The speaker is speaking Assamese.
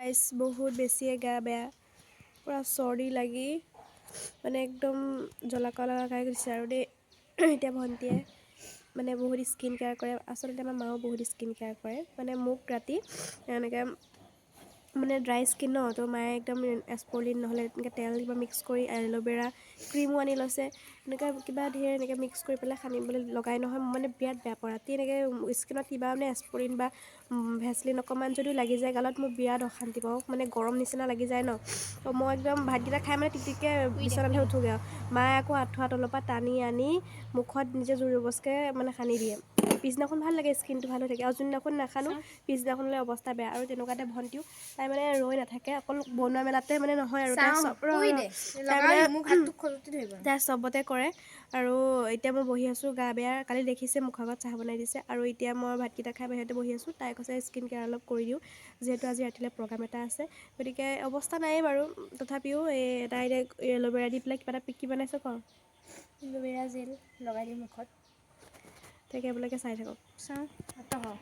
গাইছ বহুত বেছিয়ে গা বেয়া পুৰা চৰ্দি লাগি মানে একদম জ্বলা কলা লগাই গৈছে আৰু দেই এতিয়া ভণ্টিয়ে মানে বহুত স্কিন কেয়াৰ কৰে আচলতে আমাৰ মাও বহুত স্কিন কেয়াৰ কৰে মানে মোক ৰাতি এনেকৈ মানে ড্ৰাই স্কিন ন তো মায়ে একদম এস্পলিন নহ'লে এনেকৈ তেল কিবা মিক্স কৰি এল'ভেৰা ক্ৰীমো আনি লৈছে এনেকৈ কিবা ধেৰ এনেকৈ মিক্স কৰি পেলাই সানিবলৈ লগাই নহয় মই মানে বিৰাট বেয়া পাওঁ ৰাতি এনেকৈ স্কিনত কিবা মানে এস্পলিন বা ভেচলিন অকণমান যদিও লাগি যায় গালত মোৰ বিৰাট অশান্তি পাওঁ মানে গৰম নিচিনা লাগি যায় ন তো মই একদম ভাতকেইটা খাই মানে টিকটিককৈ বিচনাতহে উঠোগৈ আৰু মায়ে আকৌ আঁঠুৱা তলৰ পৰা টানি আনি মুখত নিজে জোৰ জবজকৈ মানে সানি দিয়ে পিছদিনাখন ভাল লাগে স্কিনটো ভাল হৈ থাকে আৰু যোনদিনাখন নাসানো পিছদিনাখনলৈ অৱস্থা বেয়া আৰু তেনেকুৱাতে ভণ্টিও তাই মানে ৰৈ নাথাকে অকল বনোৱা মেলাতে মানে নহয় আৰু তাই চবতে কৰে আৰু এতিয়া মই বহি আছোঁ গা বেয়া কালি দেখিছে মুখৰ আগত চাহ বনাই দিছে আৰু এতিয়া মই ভাতকেইটা খাই বাহিৰতে বহি আছোঁ তাই কৈছে স্কিন কেয়াৰ অলপ কৰি দিওঁ যিহেতু আজি ৰাতিলৈ প্ৰগ্ৰাম এটা আছে গতিকে অৱস্থা নাই বাৰু তথাপিও তাই এতিয়া এল'ভেৰা দি পেলাই কিবা এটা পিকি বনাইছোঁ কওঁ এল'ভেৰা জেল লগাই দিম মুখত তাকে বোলোকে চাই থাকক চাওঁ